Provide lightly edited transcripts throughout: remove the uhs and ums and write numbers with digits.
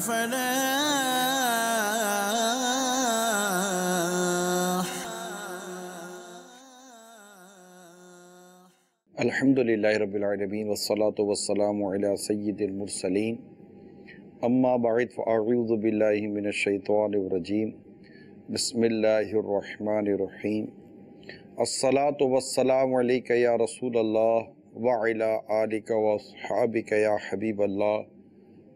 الفلاح. الحمدللہ رب العالمین والصلاة والسلام علی سید المرسلین اما بعد فاعوذ باللہ من الشیطان الرجیم بسم اللہ الرحمن الرحیم الصلاة والسلام علیکہ یا رسول اللہ وعلی آلک واصحابک یا حبیب اللہ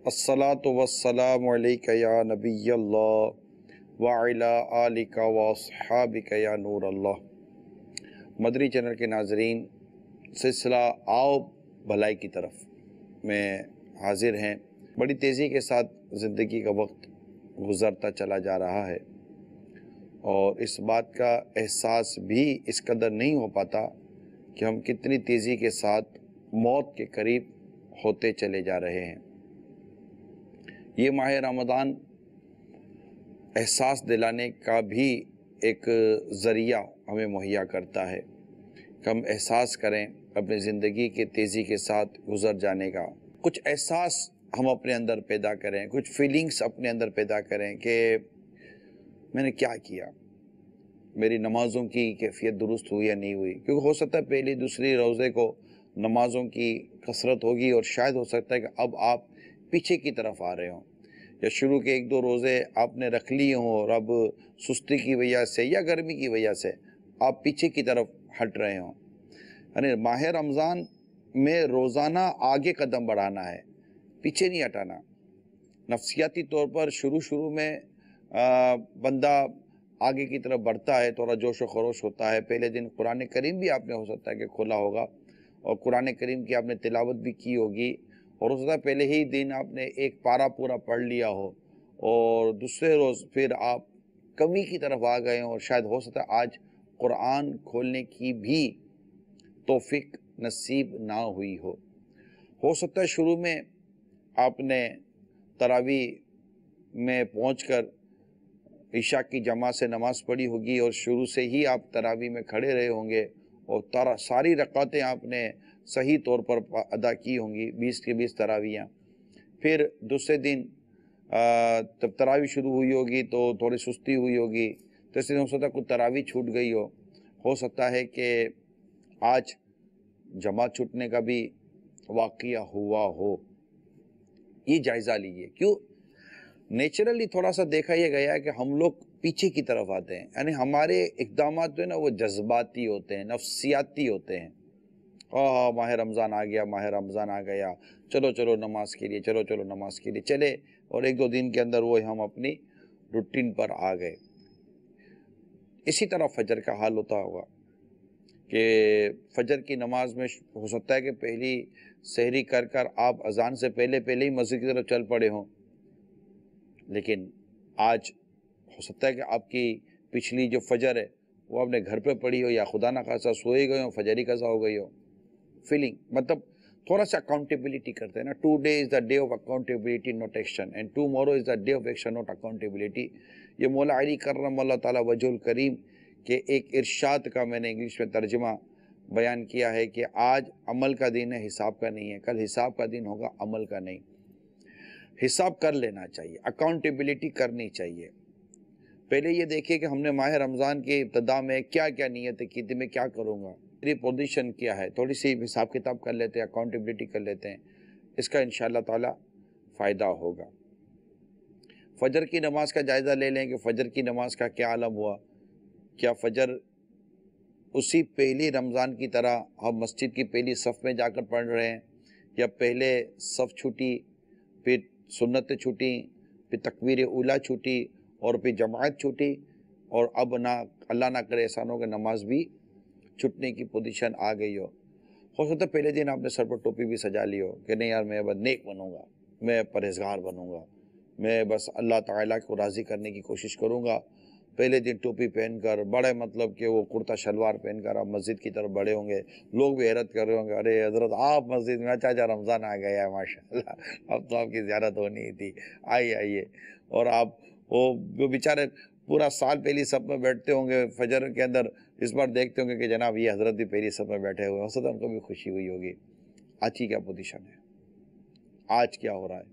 الصلاة والسلام علیکہ یا نبی اللہ وعلی آلک واصحابک یا نور اللہ۔ مدری چینل کے ناظرین، سلسلہ آؤ بھلائی کی طرف میں حاضر ہیں۔ بڑی تیزی کے ساتھ زندگی کا وقت گزرتا چلا جا رہا ہے اور اس بات کا احساس بھی اس قدر نہیں ہو پاتا کہ ہم کتنی تیزی کے ساتھ موت کے قریب ہوتے چلے جا رہے ہیں۔ یہ ماہ رمضان احساس دلانے کا بھی ایک ذریعہ ہمیں مہیا کرتا ہے کہ ہم احساس کریں اپنی زندگی کے تیزی کے ساتھ گزر جانے کا، کچھ احساس ہم اپنے اندر پیدا کریں، کچھ فیلنگز اپنے اندر پیدا کریں کہ میں نے کیا کیا، میری نمازوں کی کیفیت درست ہوئی یا نہیں ہوئی، کیونکہ ہو سکتا ہے پہلی دوسری روزے کو نمازوں کی کثرت ہوگی اور شاید ہو سکتا ہے کہ اب آپ پیچھے کی طرف آ رہے ہوں، یا شروع کے ایک دو روزے آپ نے رکھ لیے ہوں اور اب سستی کی وجہ سے یا گرمی کی وجہ سے آپ پیچھے کی طرف ہٹ رہے ہوں۔ یعنی ماہ رمضان میں روزانہ آگے قدم بڑھانا ہے، پیچھے نہیں ہٹانا۔ نفسیاتی طور پر شروع میں بندہ آگے کی طرف بڑھتا ہے، تھوڑا جوش و خروش ہوتا ہے۔ پہلے دن قرآن کریم بھی آپ نے ہو سکتا ہے کہ کھولا ہوگا اور قرآن کریم کی آپ نے تلاوت بھی کی ہوگی، اور ہو سکتا ہے پہلے ہی دن آپ نے ایک پارہ پورا پڑھ لیا ہو اور دوسرے روز پھر آپ کمی کی طرف آ گئے ہوں، اور شاید ہو سکتا ہے آج قرآن کھولنے کی بھی توفیق نصیب نہ ہوئی ہو سکتا ہے شروع میں آپ نے تراویح میں پہنچ کر عشاء کی جماعت سے نماز پڑھی ہوگی اور شروع سے ہی آپ تراویح میں کھڑے رہے ہوں گے اور ساری رکعتیں آپ نے صحیح طور پر ادا کی ہوں گی، 20 کی 20 تراویحاں۔ پھر دوسرے دن جب تراویح شروع ہوئی ہوگی تو تھوڑی سستی ہوئی ہوگی، تیسرے دن ہو سکتا ہے کوئی تراویح چھوٹ گئی ہو سکتا ہے کہ آج جماعت چھوٹنے کا بھی واقعہ ہوا ہو۔ یہ جائزہ لیجئے، کیوں؟ نیچرلی تھوڑا سا دیکھا یہ گیا ہے کہ ہم لوگ پیچھے کی طرف آتے ہیں، یعنی ہمارے اقدامات جو ہے نا وہ جذباتی ہوتے ہیں، نفسیاتی ہوتے ہیں۔ ماہ رمضان آ گیا، ماہ رمضان آ گیا، چلو نماز کے لیے، چلو نماز کے لیے چلے، اور ایک دو دن کے اندر وہ ہم اپنی روٹین پر آ گئے۔ اسی طرح فجر کا حال ہوتا ہوگا کہ فجر کی نماز میں ہو سکتا ہے کہ پہلی سحری کر آپ اذان سے پہلے ہی مسجد کی طرف چل پڑے ہوں، لیکن آج ہو سکتا ہے کہ آپ کی پچھلی جو فجر ہے وہ آپ نے گھر پہ پڑھی ہو، یا خدا نخواستہ سوئے گئے ہو، فجر ہی قضا ہو گئی ہو۔ فیلنگ مطلب تھوڑا سا اکاؤنٹیبلٹی کرتے ہیں نا، today is the day of accountability not action and tomorrow is the day of action not accountability. یہ مولا علی کرم اللہ تعالیٰ وجہ الکریم کے ایک ارشاد کا میں نے انگلش میں ترجمہ بیان کیا ہے کہ آج عمل کا دن ہے، حساب کا نہیں ہے، کل حساب کا دن ہوگا، عمل کا نہیں۔ حساب کر لینا چاہیے، اکاؤنٹیبلٹی کرنی چاہیے۔ پہلے یہ دیکھیے کہ ہم نے ماہ رمضان کی ابتدا میں کیا نیتیں کی تھی، میں کیا کروں گا، میری پوزیشن کیا ہے، تھوڑی سی حساب کتاب کر لیتے ہیں، اکاؤنٹیبلٹی کر لیتے ہیں، اس کا انشاءاللہ تعالی فائدہ ہوگا۔ فجر کی نماز کا جائزہ لے لیں کہ فجر کی نماز کا کیا عالم ہوا، کیا فجر اسی پہلی رمضان کی طرح ہم مسجد کی پہلی صف میں جا کر پڑھ رہے ہیں، یا پہلے صف چھوٹی، پھر سنتیں چھوٹی، پھر تکبیر اولیٰ چھوٹی، اور پھر جماعت چھوٹی، اور اب نہ اللہ نہ کرے احسان ہو کہ نماز بھی چھٹنے کی پوزیشن آ گئی ہو سکتا ہے پہلے دن آپ نے سر پر ٹوپی بھی سجا لی ہو کہ نہیں یار میں بس نیک بنوں گا، میں پرہیزگار بنوں گا، میں بس اللہ تعالیٰ کو راضی کرنے کی کوشش کروں گا۔ پہلے دن ٹوپی پہن کر بڑے مطلب کہ وہ کرتا شلوار پہن کر آپ مسجد کی طرف بڑے ہوں گے، لوگ بھی حیرت کر رہے ہوں گے، ارے حضرت آپ مسجد میں، چاچا رمضان آ گیا ہے ماشاءاللہ، اب تو آپ کی زیارت ہونی ہی تھی، آئیے۔ اور آپ وہ بیچارے پورا سال پہلی صف میں بیٹھتے ہوں گے، فجر کے اندر اس بار دیکھتے ہوں گے کہ جناب یہ حضرت بھی پہلی صف میں بیٹھے ہوئے، ہو سکتا ہے ان کو بھی خوشی ہوئی ہوگی۔ آج کی کیا پوزیشن ہے، آج کیا ہو رہا ہے؟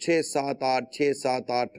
6-7-8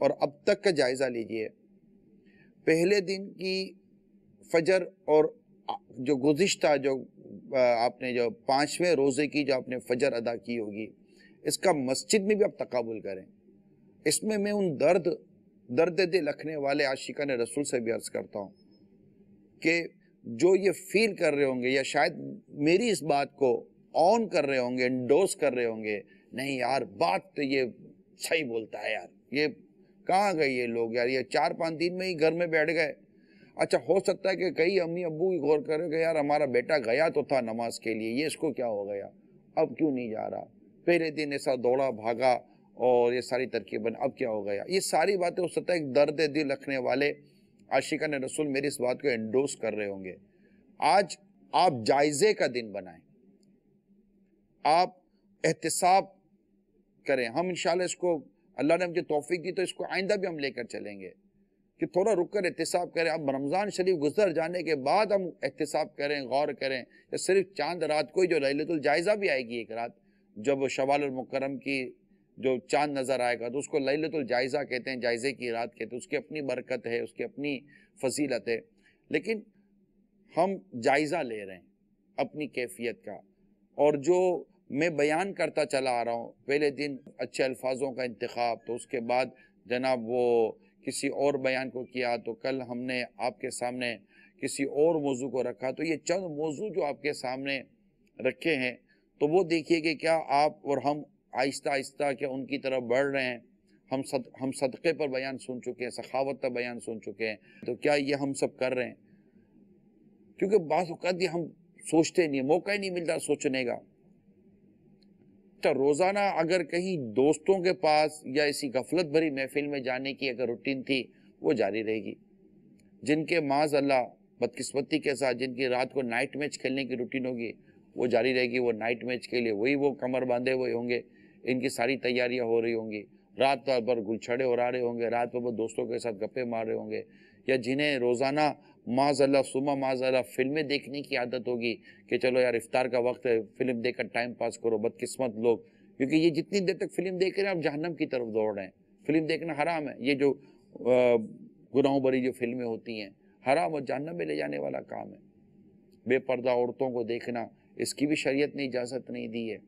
اور اب تک کا جائزہ لیجئے. پہلے دن کی فجر اور جو گزشتہ جو آپ نے جو 5ویں روزے کی جو آپ نے فجر ادا کی ہوگی، اس کا مسجد میں بھی آپ تقابل کریں. اس میں ان درد دل رکھنے والے عاشقان رسول سے بھی عرض کرتا ہوں کہ جو یہ فیل کر رہے ہوں گے یا شاید میری اس بات کو آن کر رہے ہوں گے، انڈوس کر رہے ہوں گے، نہیں یار بات تو یہ صحیح بولتا ہے، یار یہ کہاں گئے یہ لوگ، یار یہ 4-5 دن میں ہی گھر میں بیٹھ گئے. اچھا ہو سکتا ہے کہ کئی امی ابو بھی غور کریں کہ یار ہمارا بیٹا گیا تو تھا نماز کے لیے، یہ اس کو کیا ہو گیا، اب کیوں نہیں جا رہا، پہلے دن ایسا دوڑا بھاگا اور یہ ساری ترکیبیں، اب کیا ہو گیا. یہ ساری باتیں ہو سکتا ہے ایک درد دل رکھنے والے عاشقان رسول میری اس بات کو انڈوس کر رہے ہوں گے. آج آپ جائزے کا دن بنائیں، آپ احتساب کریں. ہم انشاءاللہ اس کو اللہ نے مجھے توفیق دی تو اس کو آئندہ بھی ہم لے کر چلیں گے کہ تھوڑا رک کر احتساب کریں. اب رمضان شریف گزر جانے کے بعد ہم احتساب کریں، غور کریں. یا صرف چاند رات کو ہی جو لیلۃ الجائزہ بھی آئے گی ایک رات، جب شوال المکرم کی جو چاند نظر آئے گا تو اس کو لیلۃ الجائزہ کہتے ہیں، جائزے کی رات کہتے ہیں. اس کی اپنی برکت ہے، اس کی اپنی فضیلت ہے. لیکن ہم جائزہ لے رہے ہیں اپنی کیفیت کا، اور جو میں بیان کرتا چلا آ رہا ہوں، پہلے دن اچھے الفاظوں کا انتخاب، تو اس کے بعد جناب وہ کسی اور بیان کو کیا، تو کل ہم نے آپ کے سامنے کسی اور موضوع کو رکھا. تو یہ چند موضوع جو آپ کے سامنے رکھے ہیں، تو وہ دیکھیے کہ کیا آپ اور ہم آہستہ آہستہ کیا ان کی طرف بڑھ رہے ہیں. ہم صدقے پر بیان سن چکے ہیں، سخاوت پر بیان سن چکے ہیں، تو کیا یہ ہم سب کر رہے ہیں؟ کیونکہ بعض اوقات یہ ہم سوچتے نہیں، موقع ہی نہیں ملتا سوچنے کا. تو روزانہ اگر کہیں دوستوں کے پاس یا اسی غفلت بھری محفل میں جانے کی اگر روٹین تھی، وہ جاری رہے گی. جن کے معاذ اللہ بدقسمتی کے ساتھ جن کی رات کو نائٹ میچ کھیلنے کی روٹین ہوگی، وہ جاری رہے گی. وہ نائٹ میچ کے لیے وہی وہ کمر باندھے ہوئے ہوں گے، ان کی ساری تیاریاں ہو رہی ہوں گی، رات بھر گلچھڑے اڑا رہے ہوں گے، رات بھر دوستوں کے ساتھ گپے مار رہے ہوں گے. یا جنہیں روزانہ معاذ اللہ ثم معاذ اللہ فلمیں دیکھنے کی عادت ہوگی کہ چلو یار افطار کا وقت ہے، فلم دیکھ کر ٹائم پاس کرو. بدقسمت لوگ، کیونکہ یہ جتنی دیر تک فلم دیکھ رہے ہیں آپ جہنم کی طرف دوڑ رہے ہیں. فلم دیکھنا حرام ہے. یہ جو گناہوں بری جو فلمیں ہوتی ہیں، حرام اور جہنم میں لے جانے والا کام ہے. بے پردہ عورتوں کو دیکھنا، اس کی بھی شریعت نے اجازت نہیں دی ہے.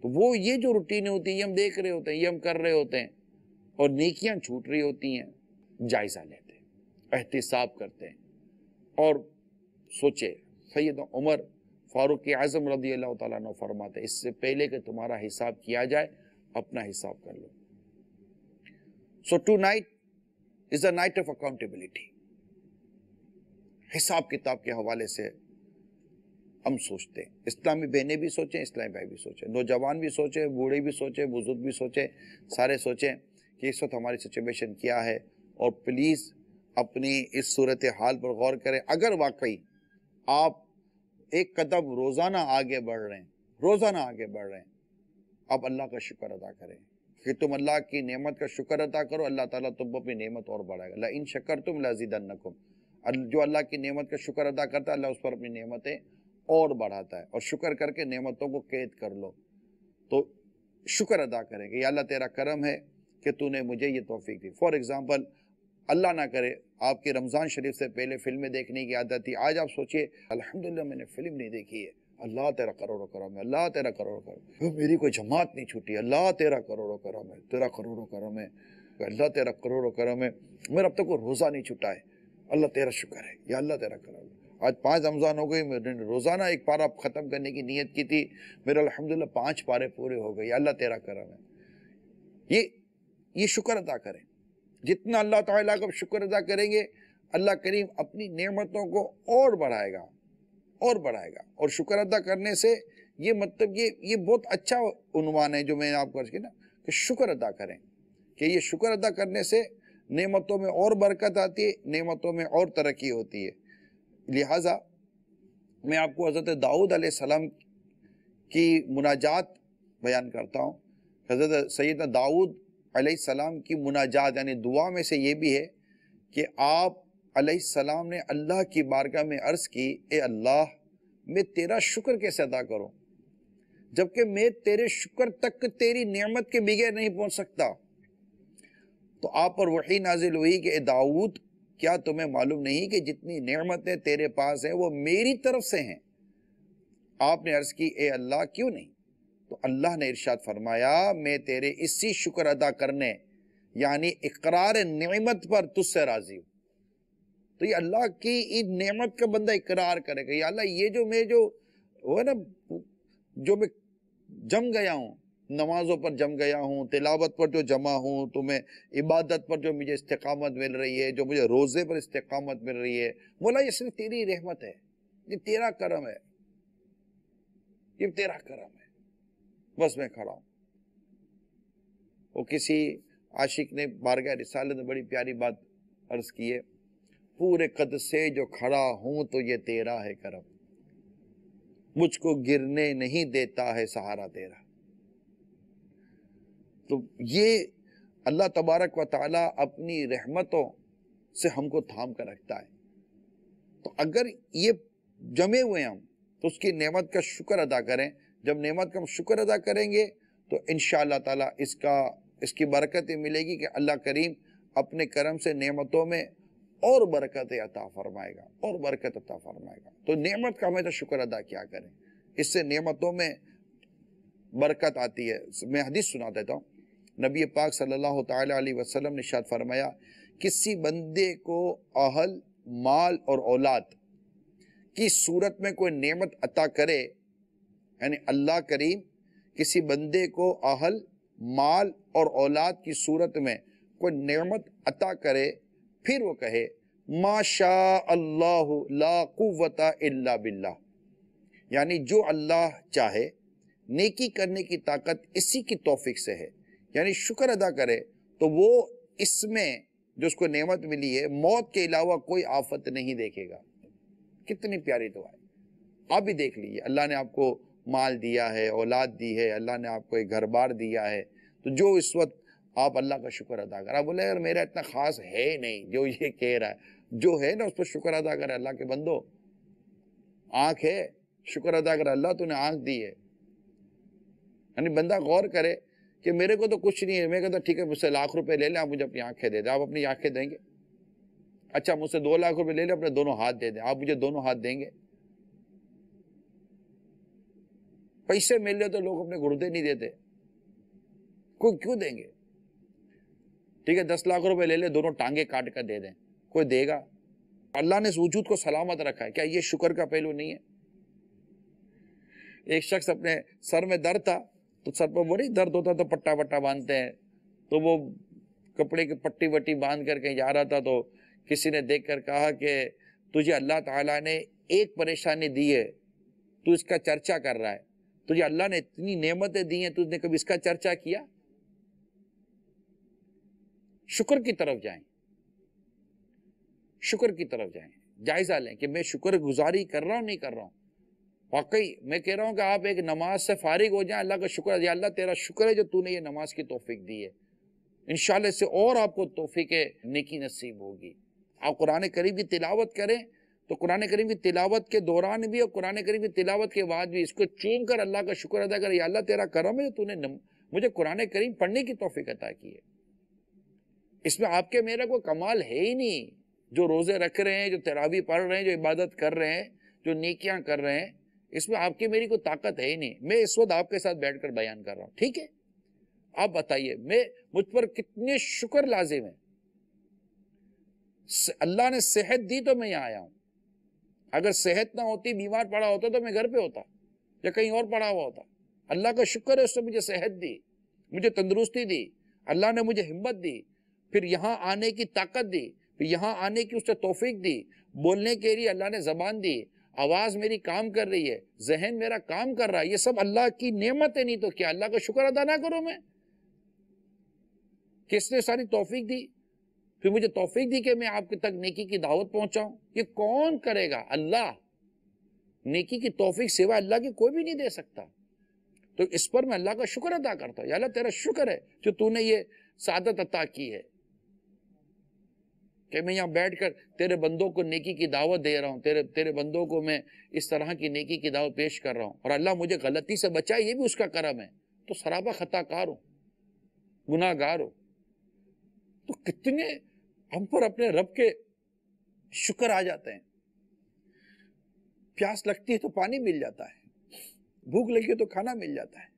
تو وہ یہ جو روٹینیں ہوتی ہیں، یہ ہم دیکھ رہے ہوتے ہیں، یہ ہم کر رہے ہوتے ہیں، اور نیکیاں چھوٹ رہی ہوتی ہیں. جائزہ لیتے ہیں، احتساب کرتے ہیں، اور سوچے. سیدنا عمر فاروق اعظم رضی اللہ تعالیٰ عنہ فرماتے اس سے پہلے کہ تمہارا حساب کیا جائے، اپنا حساب کر لو. So tonight is a night of accountability. حساب کتاب کے حوالے سے ہم سوچتے ہیں. اسلامی بہنیں بھی سوچیں، اسلامی بھائی بھی سوچیں، نوجوان بھی سوچیں، بوڑھے بھی سوچیں، بزرگ بھی سوچیں، سارے سوچیں کہ اس وقت ہماری سچویشن کیا ہے. اور پلیز اپنی اس صورتحال پر غور کریں. اگر واقعی آپ ایک قدم روزانہ آگے بڑھ رہے ہیں، آپ اللہ کا شکر ادا کریں کہ تم اللہ کی نعمت کا شکر ادا کرو. اللہ تعالیٰ تم کو اپنی نعمت اور بڑھائے گا. لَإِن شَكَرْتُمْ لَأَزِيدَنَّكُمْ. جو اللہ کی نعمت کا شکر ادا کرتا ہے، اللہ اس پر اپنی نعمتیں اور بڑھاتا ہے. اور شکر کر کے نعمتوں کو قید کر لو. تو شکر ادا کریں کہ یا اللہ تیرا کرم ہے کہ تو نے مجھے یہ توفیق دی. فار ایگزامپل، اللہ نہ کرے آپ کی رمضان شریف سے پہلے فلمیں دیکھنے کی عادت تھی. آج آپ سوچئے الحمدللہ میں نے فلم نہیں دیکھی ہے، اللہ تیرا کروڑوں کرم ہے، اللہ تیرا کروڑوں کرم ہے. میری کوئی جماعت نہیں چھوٹی، اللہ تیرا کروڑوں کرم ہے، تیرا کروڑوں کرم ہے، اللہ تیرا کروڑوں کرم ہے. میرا اب تک کوئی روزہ نہیں چھوٹا ہے، اللہ تیرا شکر ہے، یا اللہ تیرا کرم ہے. آج 5 رمضان ہو گئی، میں نے روزانہ ایک پارہ ختم کرنے کی نیت کی تھی، میرا الحمدللہ 5 پارے پورے ہو گئے، یا اللہ تیرا کرم ہے. یہ شکر ادا کریں. جتنا اللہ تعالیٰ کا شکر ادا کریں گے، اللہ کریم اپنی نعمتوں کو اور بڑھائے گا. اور شکر ادا کرنے سے یہ مطلب یہ بہت اچھا عنوان ہے جو میں نے آپ کو عرض کیا نا، کہ شکر ادا کریں. کہ یہ شکر ادا کرنے سے نعمتوں میں اور برکت آتی ہے، نعمتوں میں اور ترقی ہوتی ہے. لہٰذا میں آپ کو حضرت داؤد علیہ السلام کی مناجات بیان کرتا ہوں. حضرت سیدنا داؤد علیہ السلام کی مناجات یعنی دعا میں سے یہ بھی ہے کہ آپ علیہ السلام نے اللہ کی بارگاہ میں عرض کی، اے اللہ میں تیرا شکر کیسے ادا کروں جبکہ میں تیرے شکر تک تیری نعمت کے بغیر نہیں پہنچ سکتا. تو آپ پر وحی نازل ہوئی کہ اے داؤد کیا تمہیں معلوم نہیں کہ جتنی نعمتیں تیرے پاس ہیں وہ میری طرف سے ہیں؟ آپ نے عرض کی اے اللہ کیوں نہیں؟ تو اللہ نے ارشاد فرمایا میں تیرے اسی شکر ادا کرنے یعنی اقرار نعمت پر تجھ سے راضی ہوں۔ تو یہ اللہ کی ان نعمت کا بندہ اقرار کرے گا، یا اللہ یہ جو میں جو وہ ہے نا جو میں جم گیا ہوں، نمازوں پر جم گیا ہوں، تلاوت پر جو جمع ہوں، تو میں عبادت پر جو مجھے استقامت مل رہی ہے، جو مجھے روزے پر استقامت مل رہی ہے، مولا یہ صرف تیری رحمت ہے، یہ تیرا کرم ہے، یہ تیرا کرم ہے، بس میں کھڑا ہوں۔ وہ کسی عاشق نے بارگاہ رسالت میں بڑی پیاری بات عرض کی ہے، پورے قد سے جو کھڑا ہوں تو یہ تیرا ہے کرم، مجھ کو گرنے نہیں دیتا ہے سہارا تیرا۔ تو یہ اللہ تبارک و تعالی اپنی رحمتوں سے ہم کو تھام کر رکھتا ہے۔ تو اگر یہ جمے ہوئے ہم تو اس کی نعمت کا شکر ادا کریں۔ جب نعمت کا ہم شکر ادا کریں گے تو انشاءاللہ تعالی اس کی برکتیں ملے گی کہ اللہ کریم اپنے کرم سے نعمتوں میں اور برکت عطا فرمائے گا، اور برکت عطا فرمائے گا۔ تو نعمت کا ہمیشہ شکر ادا کیا کریں، اس سے نعمتوں میں برکت آتی ہے۔ میں حدیث سنا دیتا ہوں، نبی پاک صلی اللہ تعالی علیہ وسلم نے ارشاد فرمایا، کسی بندے کو اہل، مال اور اولاد کی صورت میں کوئی نعمت عطا کرے، یعنی اللہ کریم کسی بندے کو اہل، مال اور اولاد کی صورت میں کوئی نعمت عطا کرے، پھر وہ کہے ما شاء اللہ لا قوت الا باللہ، یعنی جو اللہ چاہے، نیکی کرنے کی طاقت اسی کی توفیق سے ہے، یعنی شکر ادا کرے تو وہ اس میں جو اس کو نعمت ملی ہے موت کے علاوہ کوئی آفت نہیں دیکھے گا۔ کتنی پیاری دعا ہے، آپ بھی دیکھ لیجیے، اللہ نے آپ کو مال دیا ہے، اولاد دی ہے، اللہ نے آپ کو ایک گھر بار دیا ہے، تو جو اس وقت آپ اللہ کا شکر ادا کریں۔ آپ بولے یار میرا اتنا خاص ہے نہیں جو یہ کہہ رہا ہے، جو ہے نا اس پر شکر ادا کرے۔ اللہ کے بندو، آنکھ ہے، شکر ادا کرے، اللہ تو نے آنکھ دی ہے۔ یعنی بندہ غور کرے کہ میرے کو تو کچھ نہیں ہے، میں کہتا ٹھیک ہے مجھ سے لاکھ روپے لے لیں، آپ مجھے اپنی آنکھیں دے دیں، آپ اپنی آنکھیں دیں گے؟ اچھا مجھ سے 2 لاکھ روپے لے لیں، اپنے دونوں ہاتھ دے دیں، آپ مجھے دونوں ہاتھ دیں گے؟ پیسے مل لے تو لوگ اپنے گردے نہیں دیتے، کوئی کیوں دیں گے؟ ٹھیک ہے 10 لاکھ روپے لے لے، دونوں ٹانگیں کاٹ کر دے دیں، کوئی دے گا؟ اللہ نے اس وجود کو سلامت رکھا ہے، کیا یہ شکر کا پہلو نہیں ہے؟ ایک شخص اپنے سر میں درد تھا، تو سر پر بڑی درد ہوتا تو پٹا وٹا باندھتے ہیں، تو وہ کپڑے کی پٹی وٹی باندھ کر کہیں جا رہا تھا، تو کسی نے دیکھ کر کہا کہ تجھے اللہ تعالیٰ نے ایک پریشانی دی ہے، تو اس کا چرچا کر رہا ہے، تجھے اللہ نے اتنی نعمتیں دی ہیں، تجھ نے کبھی اس کا چرچا کیا؟ شکر کی طرف جائیں، شکر کی طرف جائیں، جائزہ لیں کہ میں شکر گزاری کر رہا ہوں نہیں کر رہا ہوں۔ واقعی میں کہہ رہا ہوں کہ آپ ایک نماز سے فارغ ہو جائیں، اللہ کا شکر، یا اللہ تیرا شکر ہے جو تو نے یہ نماز کی توفیق دی ہے، انشاءاللہ اس سے اور آپ کو توفیق نیکی نصیب ہوگی۔ آپ قرآن کریم کی تلاوت کریں تو قرآن کریم کی تلاوت کے دوران بھی اور قرآن کریم کی تلاوت کے بعد بھی اس کو چوم کر اللہ کا شکر ادا کریں، یا اللہ تیرا کرم ہے تو نے مجھے قرآن کریم پڑھنے کی توفیق عطا کی ہے۔ اس میں آپ کے میرا کوئی کمال ہے ہی نہیں، جو روزے رکھ رہے ہیں، جو تراویح پڑھ رہے ہیں، جو عبادت کر رہے ہیں، جو نیکیاں کر رہے ہیں، اس میں آپ کی میری کوئی طاقت ہے ہی نہیں۔ میں اس وقت آپ کے ساتھ بیٹھ کر بیان کر رہا ہوں، ٹھیک ہے؟ آپ بتائیے مجھ پر کتنے شکر لازم ہے۔ اللہ نے صحت دی تو میں یہاں آیا ہوں، اگر صحت نہ ہوتی، بیمار پڑا ہوتا تو میں گھر پہ ہوتا یا کہیں اور پڑا ہوا ہوتا۔ اللہ کا شکر ہے اس نے مجھے صحت دی، مجھے تندرستی دی، اللہ نے مجھے ہمت دی، پھر یہاں آنے کی طاقت دی، پھر یہاں آنے کی اس نے توفیق دی، بولنے کے لیے اللہ نے زبان دی، آواز میری کام کر رہی ہے، ذہن میرا کام کر رہا ہے، یہ سب اللہ کی نعمت ہے۔ نہیں تو کیا اللہ کا شکر ادا نہ کروں میں؟ کس نے ساری توفیق دی، پھر مجھے توفیق دی کہ میں آپ کے تک نیکی کی دعوت پہنچاؤں؟ یہ کون کرے گا؟ اللہ۔ نیکی کی توفیق سوا اللہ کی کوئی بھی نہیں دے سکتا۔ تو اس پر میں اللہ کا شکر ادا کرتا ہوں، یا اللہ تیرا شکر ہے جو تو نے یہ سعادت عطا کی ہے کہ میں یہاں بیٹھ کر تیرے بندوں کو نیکی کی دعوت دے رہا ہوں، تیرے بندوں کو میں اس طرح کی نیکی کی دعوت پیش کر رہا ہوں، اور اللہ مجھے غلطی سے بچائے، یہ بھی اس کا کرم ہے۔ تو سراپا خطا کار ہوں، گناہ گار ہوں، تو کتنے ہم پر اپنے رب کے شکر آ جاتے ہیں. پیاس لگتی ہے تو پانی مل جاتا ہے، بھوک لگی ہے تو کھانا مل جاتا ہے،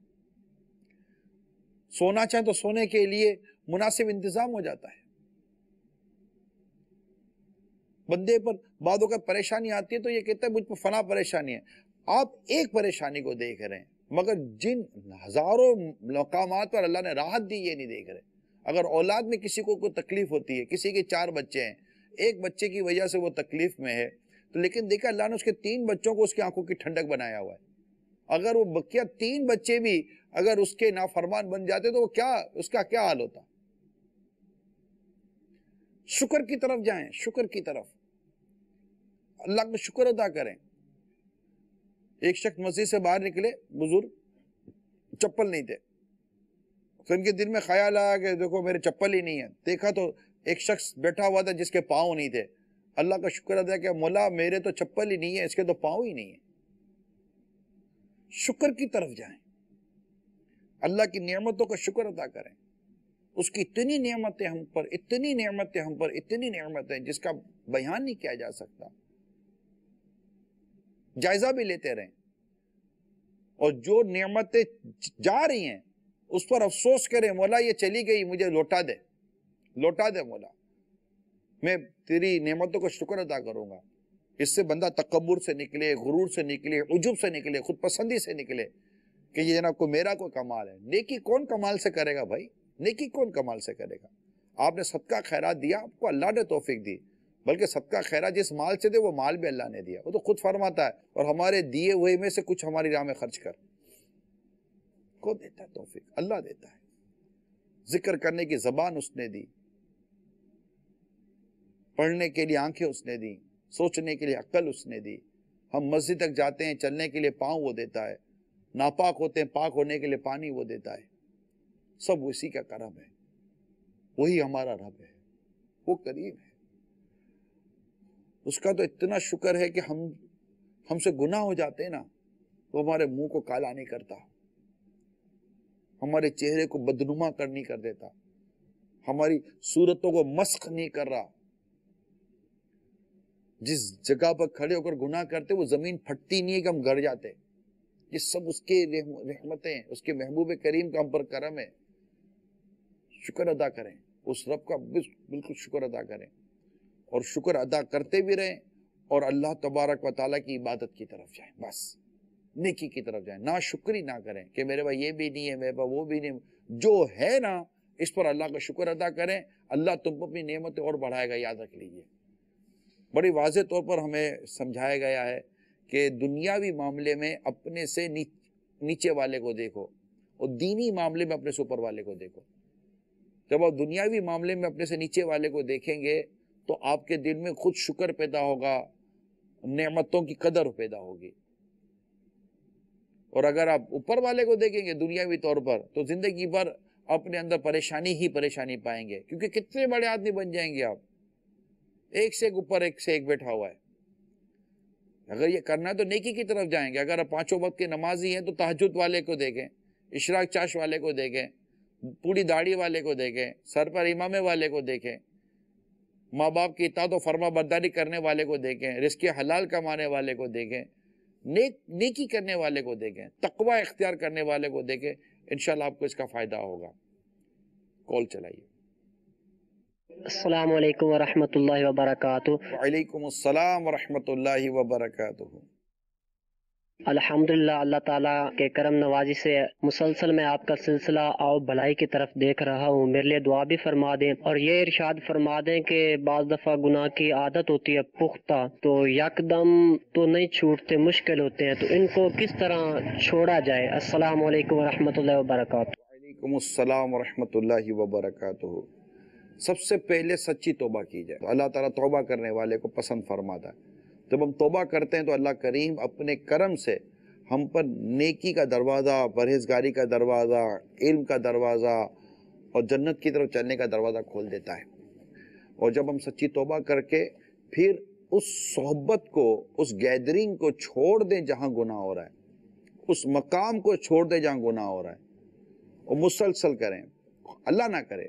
سونا چاہے تو سونے کے لیے مناسب انتظام ہو جاتا ہے. بندے پر بعد اوقات پریشانی آتی ہے تو یہ کہتا ہے مجھ پر فلاں پریشانی ہے. آپ ایک پریشانی کو دیکھ رہے ہیں، مگر جن ہزاروں مقامات پر اللہ نے راحت دی یہ نہیں دیکھ رہے. اگر اولاد میں کسی کو کوئی تکلیف ہوتی ہے، کسی کے 4 بچے ہیں، ایک بچے کی وجہ سے وہ تکلیف میں ہے، تو لیکن دیکھا اللہ نے اس کے 3 بچوں کو اس کی آنکھوں کی ٹھنڈک بنایا ہوا ہے. اگر وہ بقیہ 3 بچے بھی اگر اس کے نافرمان بن جاتے تو وہ کیا اس کا کیا حال ہوتا. شکر کی طرف جائیں، شکر کی طرف اللہ کا شکر ادا کریں. ایک شخص مسجد سے باہر نکلے، بزرگ، چپل نہیں تھے، تو ان کے دل میں خیال آیا کہ دیکھو میرے چپل ہی نہیں ہے. دیکھا تو ایک شخص بیٹھا ہوا تھا جس کے پاؤں نہیں تھے. اللہ کا شکر ادا کیا، مولا میرے تو چپل ہی نہیں ہے، اس کے تو پاؤں ہی نہیں ہے. شکر کی طرف جائیں، اللہ کی نعمتوں کا شکر ادا کریں. اس کی اتنی نعمتیں ہم پر، اتنی نعمتیں ہم پر، اتنی نعمتیں جس کا بیان نہیں کیا جا سکتا. جائزہ بھی لیتے رہیں، اور جو نعمتیں جا رہی ہیں اس پر افسوس کریں، مولا یہ چلی گئی، مجھے لوٹا دے، لوٹا دے مولا، میں تیری نعمتوں کا شکر ادا کروں گا. اس سے بندہ تکبر سے نکلے، غرور سے نکلے، عجب سے نکلے، خود پسندی سے نکلے کہ یہ جناب کوئی میرا کوئی کمال ہے. نیکی کون کمال سے کرے گا بھائی؟ نیکی کون کمال سے کرے گا؟ آپ نے صدقہ خیرات دیا، آپ کو اللہ نے توفیق دی، بلکہ صدقہ خیرات جس مال سے دے وہ مال بھی اللہ نے دیا. وہ تو خود فرماتا ہے اور ہمارے دیے ہوئے میں سے کچھ ہماری راہ میں خرچ کر. کو دیتا ہے توفیق؟ اللہ دیتا ہے. ذکر کرنے کی زبان اس نے دی، پڑھنے کے لیے آنکھیں اس نے دی، سوچنے کے لیے عقل اس نے دی. ہم مسجد تک جاتے ہیں، چلنے کے لیے پاؤں وہ دیتا ہے، ناپاک ہوتے ہیں پاک ہونے کے لیے پانی وہ دیتا ہے. سب اسی کا کرم ہے. وہی ہمارا رب ہے، وہ کریم ہے. اس کا تو اتنا شکر ہے کہ ہم سے گناہ ہو جاتے ہیں نا، وہ ہمارے منہ کو کالا نہیں کرتا، ہمارے چہرے کو بدنما نہیں کر دیتا، ہماری صورتوں کو مسخ نہیں کر رہا. جس جگہ پر کھڑے ہو کر گناہ کرتے وہ زمین پھٹتی نہیں ہے کہ ہم گڑ جاتے. یہ سب اس کے رحمتیں، اس کے محبوب کریم کا ہم پر کرم ہے. شکر ادا کریں، اس رب کا بالکل شکر ادا کریں، اور شکر ادا کرتے بھی رہیں، اور اللہ تبارک و تعالیٰ کی عبادت کی طرف جائیں. بس نیکی کی طرف جائیں، نہ شکری نہ کریں کہ میرے پاس یہ بھی نہیں ہے، میرے پاس وہ بھی نہیں. جو ہے نا اس پر اللہ کا شکر ادا کریں، اللہ تم کو اپنی نعمتیں اور بڑھائے گا. یاد رکھ لیجیے، بڑی واضح طور پر ہمیں سمجھایا گیا ہے کہ دنیاوی معاملے میں اپنے سے نیچے والے کو دیکھو، اور دینی معاملے میں اپنے سے اوپر والے کو دیکھو. جب آپ دنیاوی معاملے میں اپنے سے نیچے والے کو دیکھیں گے تو آپ کے دل میں خود شکر پیدا ہوگا، نعمتوں کی قدر پیدا ہوگی. اور اگر آپ اوپر والے کو دیکھیں گے دنیاوی طور پر تو زندگی بھر اپنے اندر پریشانی ہی پریشانی پائیں گے، کیونکہ کتنے بڑے آدمی بن جائیں گے آپ، ایک سے ایک اوپر ایک سے ایک بیٹھا ہوا ہے. اگر یہ کرنا ہے تو نیکی کی طرف جائیں گے. اگر آپ 5 وقت کے نمازی ہیں تو تہجد والے کو دیکھیں، اشراق چاش والے کو دیکھیں، پوری داڑھی والے کو دیکھیں، سر پر امامے والے کو دیکھیں، ماں باپ کی اطاعت و فرما برداری کرنے والے کو دیکھیں، رزق حلال کمانے والے کو دیکھیں، نیکی کرنے والے کو دیکھیں، تقوی اختیار کرنے والے کو دیکھیں. انشاءاللہ آپ کو اس کا فائدہ ہوگا. کال چلائیے. السلام علیکم ورحمۃ اللہ وبرکاتہ. وعلیکم السلام ورحمۃ اللہ وبرکاتہ. الحمدللہ، اللہ تعالیٰ کے کرم نوازی سے مسلسل میں آپ کا سلسلہ آؤ بھلائی کی طرف دیکھ رہا ہوں. میرے لیے دعا بھی فرما دیں، اور یہ ارشاد فرما دیں کہ بعض دفعہ گناہ کی عادت ہوتی ہے پختہ، تو یکدم تو نہیں چھوٹتے، مشکل ہوتے ہیں، تو ان کو کس طرح چھوڑا جائے؟ السلام علیکم ورحمۃ اللہ وبرکاتہ. وعلیکم السلام ورحمۃ اللہ وبرکاتہ. سب سے پہلے سچی توبہ کی جائے. اللہ تعالیٰ توبہ کرنے والے کو پسند فرماتا ہے. جب ہم توبہ کرتے ہیں تو اللہ کریم اپنے کرم سے ہم پر نیکی کا دروازہ، پرہیزگاری کا دروازہ، علم کا دروازہ اور جنت کی طرف چلنے کا دروازہ کھول دیتا ہے. اور جب ہم سچی توبہ کر کے پھر اس صحبت کو، اس گیدرنگ کو چھوڑ دیں جہاں گناہ ہو رہا ہے، اس مقام کو چھوڑ دیں جہاں گناہ ہو رہا ہے، اور مسلسل کریں. اللہ نہ کرے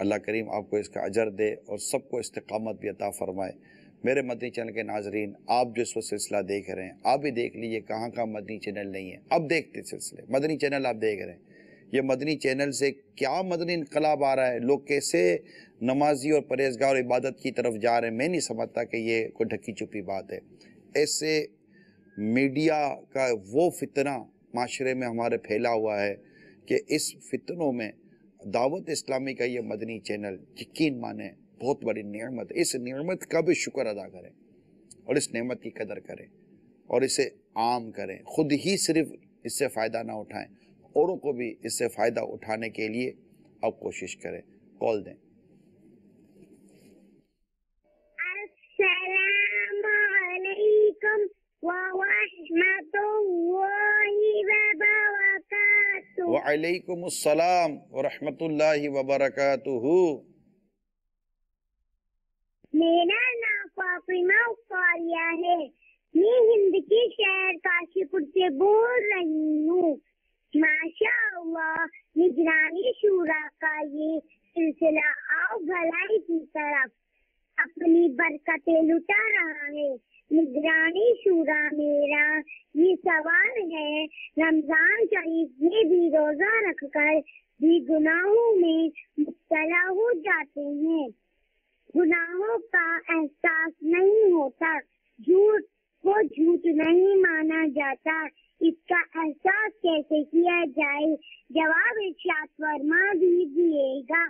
اللہ کریم آپ کو اس کا اجر دے اور سب کو استقامت بھی عطا فرمائے۔ میرے مدنی چینل کے ناظرین، آپ جو اس وقت سلسلہ دیکھ رہے ہیں، آپ بھی دیکھ لیجئے کہاں کہاں مدنی چینل نہیں ہے، اب دیکھتے سلسلے مدنی چینل آپ دیکھ رہے ہیں۔ یہ مدنی چینل سے کیا مدنی انقلاب آ رہا ہے، لوگ کیسے نمازی اور پرہیزگار اور عبادت کی طرف جا رہے ہیں۔ میں نہیں سمجھتا کہ یہ کوئی ڈھکی چھپی بات ہے۔ ایسے میڈیا کا وہ فتنہ معاشرے میں ہمارے پھیلا ہوا ہے کہ اس فتنوں میں دعوت اسلامی کا یہ مدنی چینل یقین مانیں بہت بڑی نعمت ہے۔ اس نعمت کا بھی شکر ادا کریں اور اس نعمت کی قدر کریں اور اسے عام کریں۔ خود ہی صرف اس سے فائدہ نہ اٹھائیں، اوروں کو بھی اس سے فائدہ اٹھانے کے لیے اب کوشش کریں۔ کال دیں۔ السلام علیکم ورحمۃ اللہ وبرکاتہ۔ وعلیکم السلام ورحمۃ اللہ وبرکاتہ۔ میرا نام فاطمہ قاریہ ہے، میں ہند کے شہر کاشی پور سے بول رہی ہوں۔ ماشاء اللہ، نگرانی شورا کا یہ سلسلہ آؤ بھلائی کی طرف اپنی برکتیں لٹا رہا ہے۔ نگرانی شورا میرا یہ سوال ہے، رمضان شریف میں بھی روزہ رکھ کر بھی گناہوں میں مبتلا ہو جاتے ہیں، گناہوں کا احساس نہیں ہوتا، جھوٹ کو جھوٹ نہیں مانا جاتا، اس کا احساس کیسے کیا جائے؟ جواب ارشاد فرما دیجیے گا۔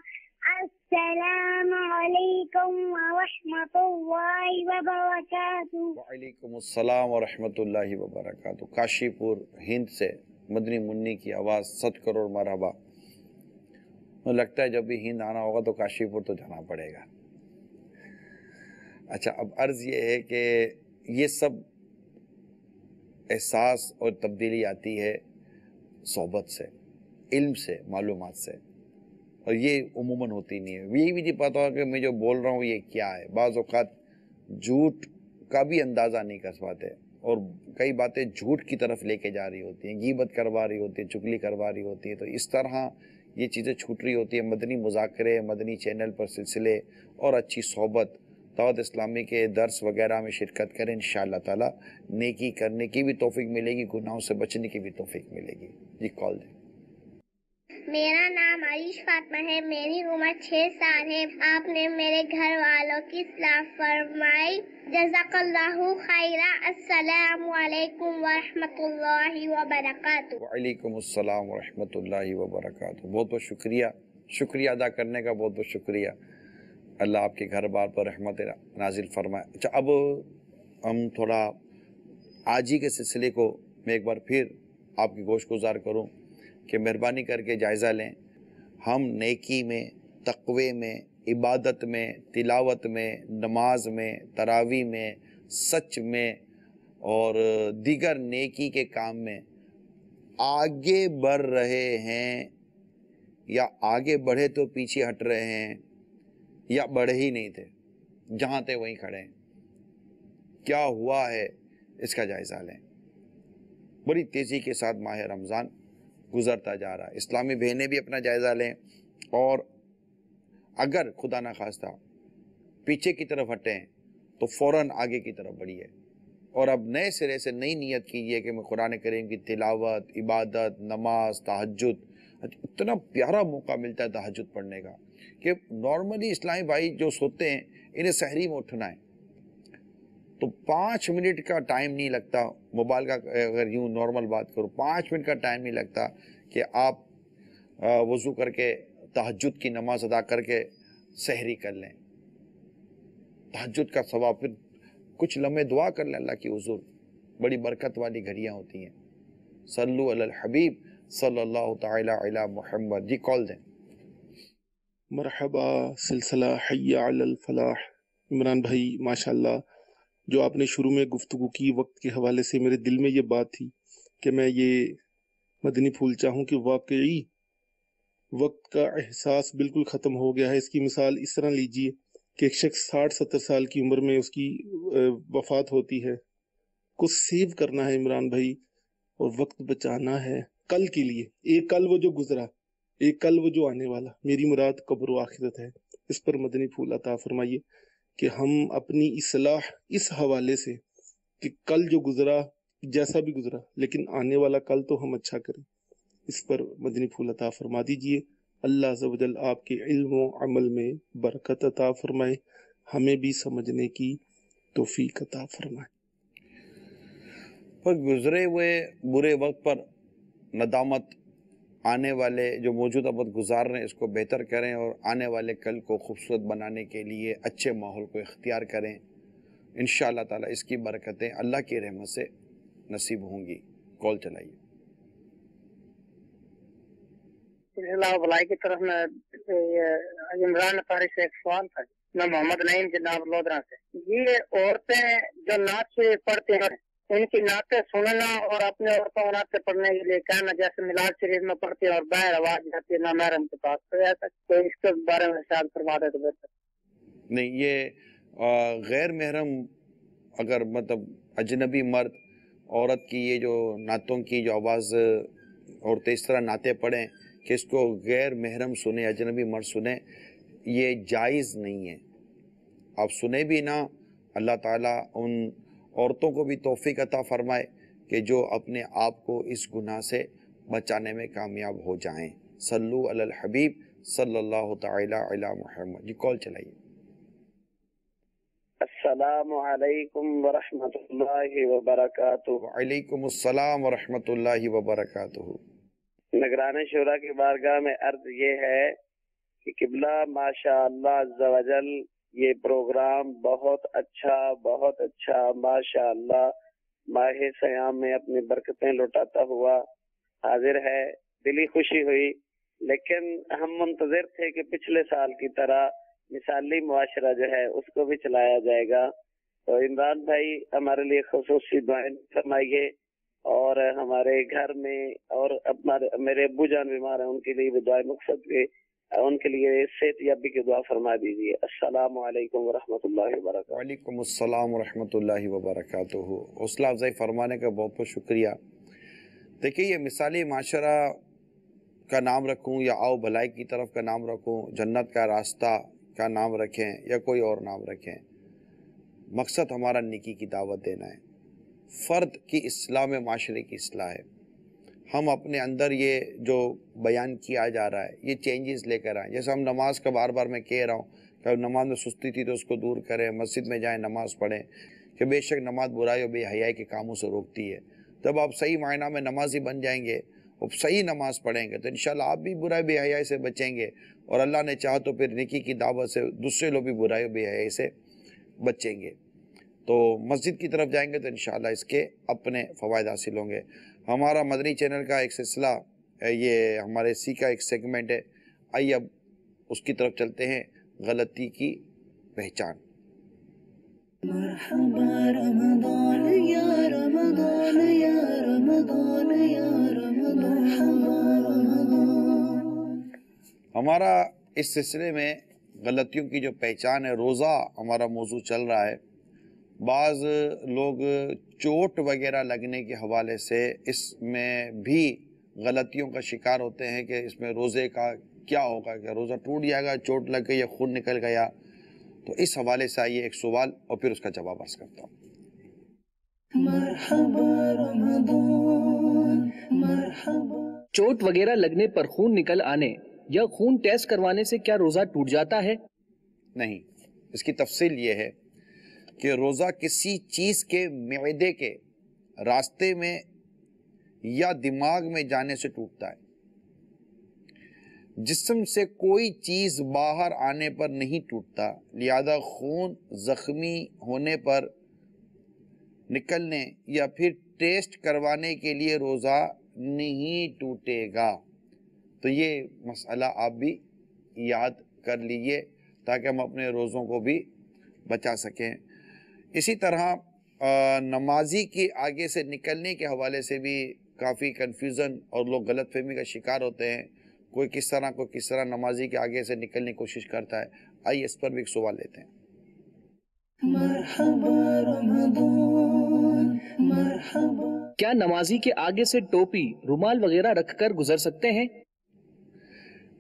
السلام علیکم ورحمۃ اللہ وبرکاتہ۔ وعلیکم السلام ورحمۃ اللہ وبرکاتہ۔ کاشی پور ہند سے مدنی منی کی آواز 100 کروڑ مرحبا۔ مجھے لگتا ہے جب بھی ہند آنا ہوگا تو کاشی پور تو جانا پڑے گا۔ اچھا، اب عرض یہ ہے کہ یہ سب احساس اور تبدیلی آتی ہے صحبت سے، علم سے، معلومات سے، اور یہ عموماً ہوتی نہیں ہے۔ یہ بھی نہیں پتا ہوگا کہ میں جو بول رہا ہوں یہ کیا ہے۔ بعض اوقات جھوٹ کا بھی اندازہ نہیں کر پاتے اور کئی باتیں جھوٹ کی طرف لے کے جا رہی ہوتی ہیں، غیبت کروا رہی ہوتی ہے، چگلی کروا رہی ہوتی ہے، تو اس طرح یہ چیزیں چھوٹ رہی ہوتی ہیں۔ مدنی مذاکرے، مدنی چینل پر سلسلے اور اچھی صحبت، دعوت اسلامی کے درس وغیرہ میں شرکت کریں، انشاءاللہ تعالی نیکی کرنے کی بھی توفیق ملے گی، گناہوں سے بچنے کی بھی توفیق ملے گی۔ جی کال دیں۔ میرا نام عائش فاطمہ ہے، میری عمر 6 سال ہے۔ آپ نے میرے گھر والوں کی اصلاح فرمائی، جزاک اللہ خیرہ۔ السلام علیکم ورحمۃ اللہ وبرکاتہ۔ وعلیکم السلام ورحمۃ اللہ وبرکاتہ۔ بہت بہت شکریہ، شکریہ ادا کرنے کا بہت بہت شکریہ۔ اللہ آپ کے گھر بار پر رحمت نازل فرمائے۔ اچھا، اب ہم تھوڑا آج ہی کے سلسلے کو میں ایک بار پھر آپ کی گوش گزار کروں کہ مہربانی کر کے جائزہ لیں۔ ہم نیکی میں، تقوی میں، عبادت میں، تلاوت میں، نماز میں، تراویح میں، سچ میں اور دیگر نیکی کے کام میں آگے بڑھ رہے ہیں یا آگے بڑھے تو پیچھے ہٹ رہے ہیں یا بڑھے ہی نہیں تھے، جہاں تھے وہیں کھڑے ہیں؟ کیا ہوا ہے اس کا جائزہ لیں۔ بڑی تیزی کے ساتھ ماہ رمضان گزرتا جا رہا ہے۔ اسلامی بہنیں بھی اپنا جائزہ لیں اور اگر خدا نخواستہ پیچھے کی طرف ہٹیں تو فوراً آگے کی طرف بڑھیے اور اب نئے سرے سے نئی نیت کیجیے کہ میں قرآن کریم کی تلاوت، عبادت، نماز، تہجد، اتنا پیارا موقع ملتا ہے تہجد پڑھنے کا کہ نارملی اسلامی بھائی جو سوتے ہیں انہیں سحری میں اٹھنا ہے تو 5 منٹ کا ٹائم نہیں لگتا، موبائل کا اگر یوں نارمل بات کرو 5 منٹ کا ٹائم نہیں لگتا کہ آپ وضو کر کے تہجد کی نماز ادا کر کے سحری کر لیں۔ تہجد کا ثواب، پھر کچھ لمحے دعا کر لیں اللہ کی حضور، بڑی برکت والی گھڑیاں ہوتی ہیں۔ صلو علی الحبیب صلی اللہ تعالی علی محمد۔ جی کال دیں۔ مرحبا، سلسلہ حی علی الفلاح۔ عمران بھائی ماشاءاللہ، جو آپ نے شروع میں گفتگو کی وقت کے حوالے سے، میرے دل میں یہ بات تھی کہ میں یہ مدنی پھول چاہوں کہ واقعی وقت کا احساس بالکل ختم ہو گیا ہے۔ اس کی مثال اس طرح لیجئے کہ ایک شخص 60-70 سال کی عمر میں اس کی وفات ہوتی ہے۔ کو سیو کرنا ہے عمران بھائی اور وقت بچانا ہے کل کے لیے۔ ایک کل وہ جو گزرا، ایک کل وہ جو آنے والا، میری مراد قبر و آخرت ہے، اس پر مدنی پھول عطا فرمائیے کہ ہم اپنی اصلاح اس حوالے سے کہ کل جو گزرا جیسا بھی گزرا لیکن آنے والا کل تو ہم اچھا کریں، اس پر مدنی پھول عطا فرما دیجئے۔ اللہ عز و جل آپ کے علم و عمل میں برکت عطا فرمائے، ہمیں بھی سمجھنے کی توفیق عطا فرمائے۔ پر گزرے ہوئے برے وقت پر ندامت، آنے والے جو موجودہ وقت گزار رہے ہیں اس کو بہتر کریں اور آنے والے کل کو خوبصورت بنانے کے لیے اچھے ماحول کو اختیار کریں۔ انشاءاللہ تعالی اس کی برکتیں اللہ کی رحمت سے نصیب ہوں گی۔ کال چلائیے۔ اللہ بلائی کی طرف میں عمران اطاری سے ایک سوال تھا۔ میں محمد نعیم جناب لودرا سے۔ یہ عورتیں جو نعت سے پڑھتے ہیں ان کی نعتیں سننا اور اپنے عورتوں کو نعتیں پڑھنے کے لیے کہنا، جیسے میلاد شریف میں پڑھتی ہیں اور باہر آواز جاتی ہے نامحرم کے پاس، تو ایسا تو اس کے بارے میں ارشاد فرما دے تو بہتر۔ نہیں، یہ غیر محرم اگر مطلب اجنبی مرد عورت کی یہ جو نعتوں کی جو آواز عورتیں اس طرح نعتیں پڑھیں کہ اس کو غیر محرم سنیں، اجنبی مرد سنیں، یہ جائز نہیں ہے۔ آپ سنیں بھی نہ، اللہ تعالیٰ ان عورتوں کو بھی توفیق عطا فرمائے کہ جو اپنے آپ کو اس گناہ سے بچانے میں کامیاب ہو جائیں۔ صلو علی الحبیب صلی اللہ تعالی علی محمد۔ جی کال چلائیے۔ السلام علیکم ورحمۃ اللہ وبرکاتہ۔ وعلیکم السلام ورحمۃ اللہ وبرکاتہ۔ نگران شورا کی بارگاہ میں عرض یہ ہے کہ قبلہ ماشاء اللہ عز و جل یہ پروگرام بہت اچھا ماشاء اللہ ماہ سیام میں اپنی برکتیں لوٹاتا ہوا حاضر ہے۔ دلی خوشی ہوئی، لیکن ہم منتظر تھے کہ پچھلے سال کی طرح مثالی معاشرہ جو ہے اس کو بھی چلایا جائے گا۔ تو عمران بھائی ہمارے لیے خصوصی دعائیں فرمائیے، اور ہمارے گھر میں اور میرے ابو جان بیمار ہیں ان کے لیے بھی دعائیں مقصد کے ان کے لیے صحت یابی کی دعا فرما دیجیے۔ السلام علیکم ورحمۃ اللہ وبرکاتہ۔ وعلیکم السلام ورحمۃ اللہ وبرکاتہ۔ حوصلہ افزائی فرمانے کا بہت بہت شکریہ۔ دیکھیے، یہ مثالی معاشرہ کا نام رکھوں یا آؤ بھلائی کی طرف کا نام رکھوں، جنت کا راستہ کا نام رکھیں یا کوئی اور نام رکھیں، مقصد ہمارا نیکی کی دعوت دینا ہے، فرد کی اصلاح میں معاشرے کی اصلاح ہے۔ ہم اپنے اندر یہ جو بیان کیا جا رہا ہے یہ چینجز لے کر آئیں۔ جیسے ہم نماز کا بار بار میں کہہ رہا ہوں کہ نماز میں سستی تھی تو اس کو دور کریں، مسجد میں جائیں نماز پڑھیں، کہ بے شک نماز برائی و بے حیائی کے کاموں سے روکتی ہے۔ جب آپ صحیح معنی میں نمازی بن جائیں گے اور صحیح نماز پڑھیں گے تو انشاءاللہ آپ بھی برائی بے حیائی سے بچیں گے، اور اللہ نے چاہا تو پھر نیکی کی دعوت سے دوسرے لوگ بھی برائی و بے حیائی سے بچیں گے۔ تو مسجد کی طرف جائیں گے تو انشاءاللہ اس کے اپنے فوائد حاصل ہوں گے۔ ہمارا مدنی چینل کا ایک سلسلہ یہ ہمارے سی کا ایک سیگمنٹ ہے، آئیے اب اس کی طرف چلتے ہیں، غلطی کی پہچان۔ مرحبا رمضان یا رمضان یا رمضان یا رمضان رمضان۔ ہمارا اس سلسلے میں غلطیوں کی جو پہچان ہے، روزہ ہمارا موضوع چل رہا ہے۔ بعض لوگ چوٹ وغیرہ لگنے کے حوالے سے اس میں بھی غلطیوں کا شکار ہوتے ہیں کہ اس میں روزے کا کیا ہوگا، کہ روزہ ٹوٹ جائے گا، چوٹ لگ گئی یا خون نکل گیا۔ تو اس حوالے سے آئیے ایک سوال اور پھر اس کا جواب عرض کرتا ہوں۔ مرحبا رمضان مرحبا۔ چوٹ وغیرہ لگنے پر خون نکل آنے یا خون ٹیسٹ کروانے سے کیا روزہ ٹوٹ جاتا ہے؟ نہیں، اس کی تفصیل یہ ہے کہ روزہ کسی چیز کے معدے کے راستے میں یا دماغ میں جانے سے ٹوٹتا ہے۔ جسم سے کوئی چیز باہر آنے پر نہیں ٹوٹتا، لہذا خون زخمی ہونے پر نکلنے یا پھر ٹیسٹ کروانے کے لیے روزہ نہیں ٹوٹے گا۔ تو یہ مسئلہ آپ بھی یاد کر لیجئے تاکہ ہم اپنے روزوں کو بھی بچا سکیں۔ اسی طرح نمازی کے آگے سے نکلنے کے حوالے سے بھی کافی کنفیوژن اور لوگ غلط فہمی کا شکار ہوتے ہیں، کوئی کس طرح نمازی کے آگے سے نکلنے کی کوشش کرتا ہے۔ آئیے اس پر بھی ایک سوال لیتے ہیں۔ مرحبا رمضان مرحبا۔ کیا نمازی کے آگے سے ٹوپی، رومال وغیرہ رکھ کر گزر سکتے ہیں؟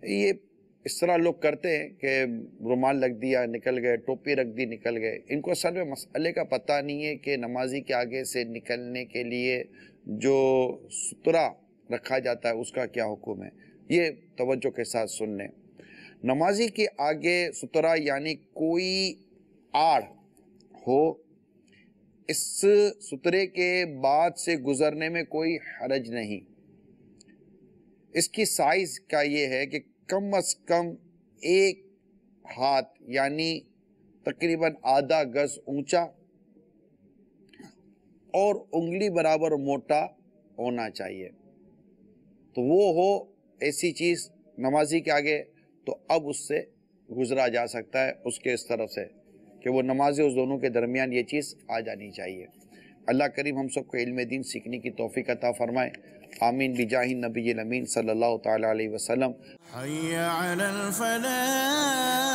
یہ اس طرح لوگ کرتے ہیں کہ رومال رکھ دیا نکل گئے، ٹوپی رکھ دی نکل گئے. ان کو اصل میں مسئلے کا پتہ نہیں ہے کہ نمازی کے آگے سے نکلنے کے لیے جو سترہ رکھا جاتا ہے اس کا کیا حکم ہے. یہ توجہ کے ساتھ سن لیں. نمازی کے آگے سترہ یعنی کوئی آڑ ہو، اس سترے کے بعد سے گزرنے میں کوئی حرج نہیں. اس کی سائز کا یہ ہے کہ کم از کم 1 ہاتھ یعنی تقریباً آدھا گز اونچا اور انگلی برابر موٹا ہونا چاہیے. تو وہ ہو ایسی چیز نمازی کے آگے، تو اب اس سے گزرا جا سکتا ہے اس کے اس طرف سے کہ وہ نمازی اس دونوں کے درمیان یہ چیز آ جانی چاہیے. اللہ کریم ہم سب کو علم دین سیکھنے کی توفیق عطا فرمائے. آمین بجاہ النبی الامین صلی اللہ تعالی علیہ وسلم. حی علی الفلاح.